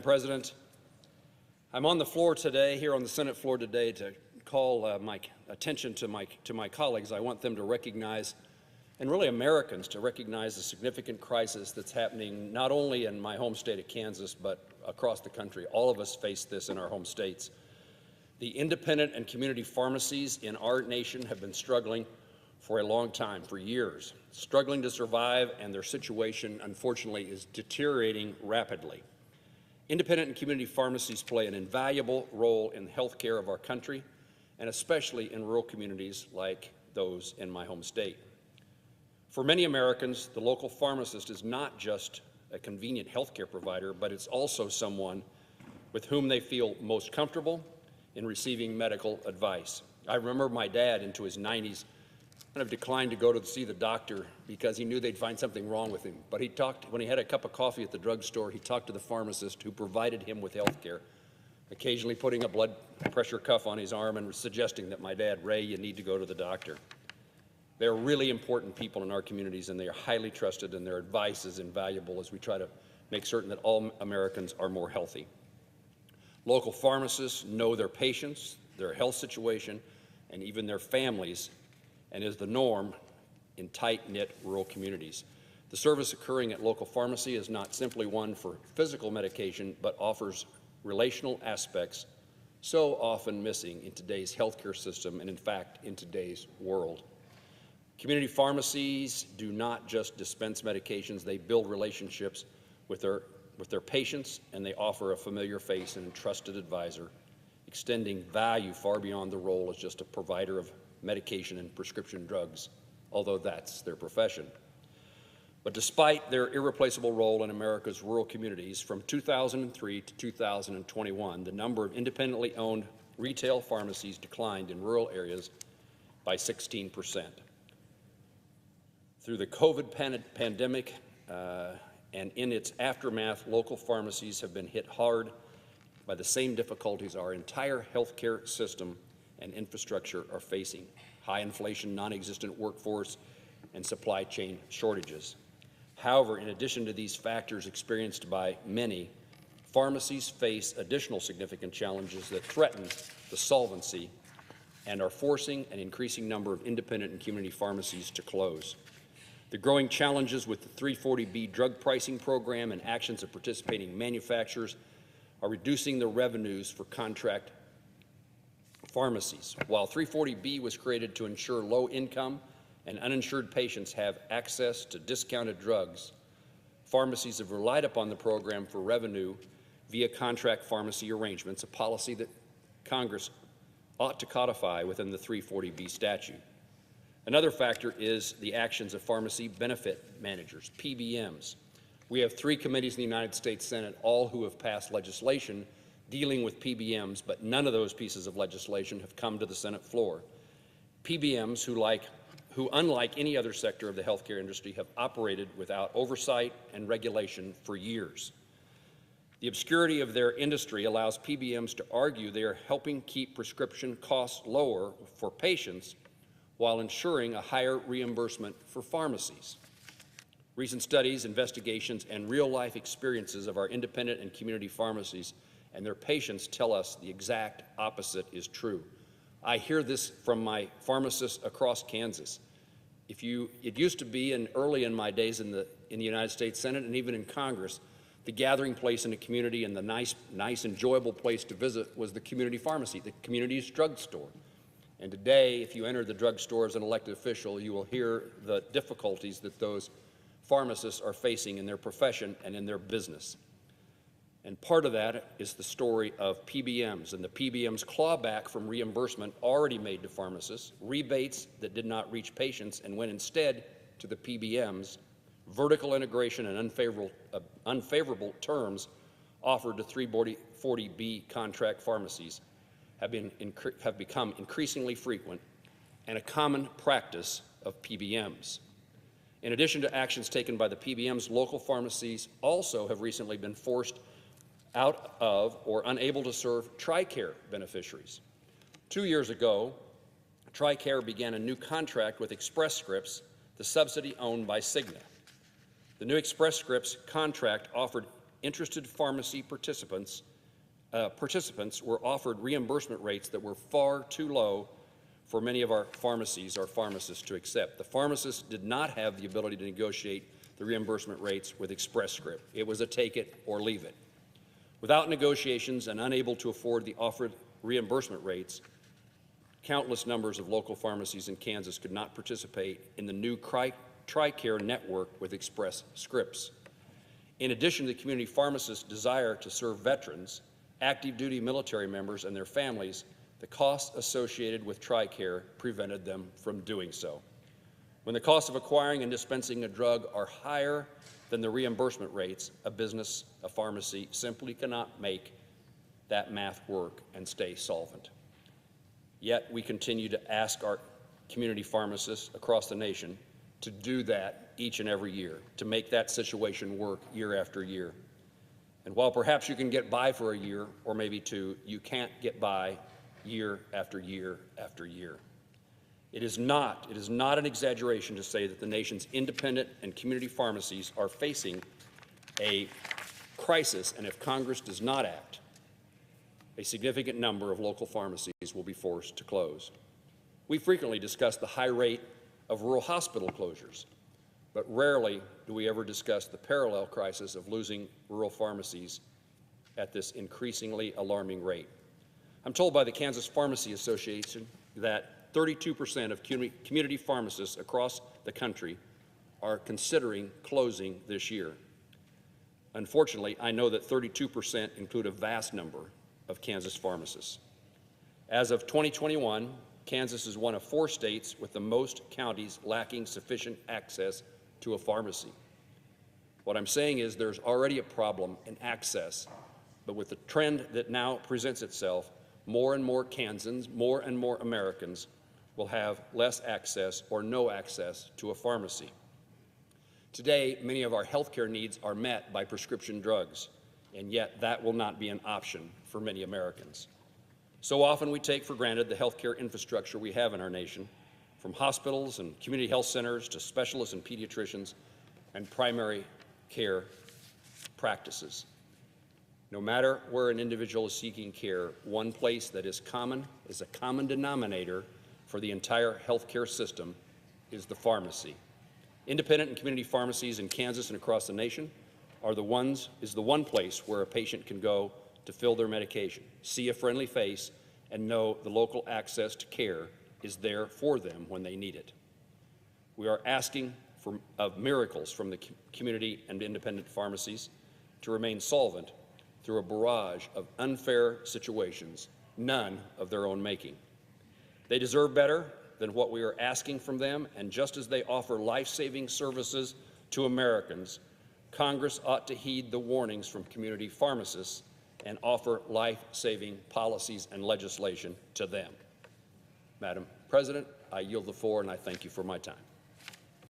President. I'm on the floor today, here on the Senate floor today, to call my attention to my colleagues. I want them to recognize, and really Americans to recognize, the significant crisis that's happening not only in my home state of Kansas, but across the country. All of us face this in our home states. The independent and community pharmacies in our nation have been struggling for a long time, for years, struggling to survive, and their situation, unfortunately, is deteriorating rapidly. Independent and community pharmacies play an invaluable role in the health care of our country, and especially in rural communities like those in my home state. For many Americans, the local pharmacist is not just a convenient health care provider, but it's also someone with whom they feel most comfortable in receiving medical advice. I remember my dad, into his 90s, kind of declined to go to see the doctor because he knew they'd find something wrong with him. But when he had a cup of coffee at the drugstore, he talked to the pharmacist who provided him with health care, occasionally putting a blood pressure cuff on his arm and suggesting that, my dad, Ray, you need to go to the doctor. They're really important people in our communities, and they are highly trusted, and their advice is invaluable as we try to make certain that all Americans are more healthy. Local pharmacists know their patients, their health situation, and even their families, and is the norm in tight-knit rural communities. The service occurring at local pharmacy is not simply one for physical medication, but offers relational aspects so often missing in today's healthcare system and, in fact, in today's world. Community pharmacies do not just dispense medications, they build relationships with their patients, and they offer a familiar face and a trusted advisor, extending value far beyond the role as just a provider of medication and prescription drugs, although that's their profession. But despite their irreplaceable role in America's rural communities, from 2003 to 2021, the number of independently owned retail pharmacies declined in rural areas by 16%. Through the COVID pandemic and in its aftermath, local pharmacies have been hit hard by the same difficulties our entire healthcare system and infrastructure are facing: high inflation, non-existent workforce, and supply chain shortages. However, in addition to these factors experienced by many, pharmacies face additional significant challenges that threaten the solvency and are forcing an increasing number of independent and community pharmacies to close. The growing challenges with the 340B drug pricing program and actions of participating manufacturers are reducing the revenues for contract pharmacies. While 340B was created to ensure low-income and uninsured patients have access to discounted drugs, pharmacies have relied upon the program for revenue via contract pharmacy arrangements, a policy that Congress ought to codify within the 340B statute. Another factor is the actions of pharmacy benefit managers, PBMs. We have 3 committees in the United States Senate, all who have passed legislation dealing with PBMs, but none of those pieces of legislation have come to the Senate floor. PBMs, who unlike any other sector of the healthcare industry, have operated without oversight and regulation for years. The obscurity of their industry allows PBMs to argue they are helping keep prescription costs lower for patients while ensuring a higher reimbursement for pharmacies. Recent studies, investigations, and real-life experiences of our independent and community pharmacies and their patients tell us the exact opposite is true. I hear this from my pharmacists across Kansas. It used to be, early in my days in the United States Senate and even in Congress, the gathering place in a community and the nice, enjoyable place to visit was the community pharmacy, the community's drugstore. And today, if you enter the drugstore as an elected official, you will hear the difficulties that those pharmacists are facing in their profession and in their business. And part of that is the story of PBMs and the PBMs' clawback from reimbursement already made to pharmacists, rebates that did not reach patients and went instead to the PBMs, vertical integration and unfavorable terms offered to 340B contract pharmacies have become increasingly frequent and a common practice of PBMs. In addition to actions taken by the PBMs, local pharmacies also have recently been forced out of or unable to serve TRICARE beneficiaries. 2 years ago, TRICARE began a new contract with Express Scripts, the subsidiary owned by Cigna. The new Express Scripts contract offered interested pharmacy participants were offered reimbursement rates that were far too low for many of our pharmacists to accept. The pharmacists did not have the ability to negotiate the reimbursement rates with Express Script. It was a take it or leave it. Without negotiations and unable to afford the offered reimbursement rates, countless numbers of local pharmacies in Kansas could not participate in the new TRICARE network with Express Scripts. In addition to the community pharmacists' desire to serve veterans, active duty military members, and their families, the costs associated with TRICARE prevented them from doing so. When the costs of acquiring and dispensing a drug are higher than the reimbursement rates, a pharmacy simply cannot make that math work and stay solvent. Yet we continue to ask our community pharmacists across the nation to do that each and every year, to make that situation work year after year. And while perhaps you can get by for a year or maybe two, you can't get by year after year after year. It is not an exaggeration to say that the nation's independent and community pharmacies are facing a crisis, and if Congress does not act, a significant number of local pharmacies will be forced to close. We frequently discuss the high rate of rural hospital closures, but rarely do we ever discuss the parallel crisis of losing rural pharmacies at this increasingly alarming rate. I'm told by the Kansas Pharmacy Association that 32% of community pharmacists across the country are considering closing this year. Unfortunately, I know that 32% include a vast number of Kansas pharmacists. As of 2021, Kansas is one of 4 states with the most counties lacking sufficient access to a pharmacy. What I'm saying is there's already a problem in access, but with the trend that now presents itself, more and more Kansans, more and more Americans will have less access or no access to a pharmacy. Today, many of our healthcare needs are met by prescription drugs, and yet that will not be an option for many Americans. So often we take for granted the healthcare infrastructure we have in our nation, from hospitals and community health centers to specialists and pediatricians and primary care practices. No matter where an individual is seeking care, one place that is a common denominator for the entire healthcare system is the pharmacy. Independent and community pharmacies in Kansas and across the nation is the one place where a patient can go to fill their medication, see a friendly face, and know the local access to care is there for them when they need it. We are asking of miracles from the community and independent pharmacies to remain solvent through a barrage of unfair situations, none of their own making. They deserve better than what we are asking from them, and just as they offer life-saving services to Americans, Congress ought to heed the warnings from community pharmacists and offer life-saving policies and legislation to them. Madam President, I yield the floor, and I thank you for my time.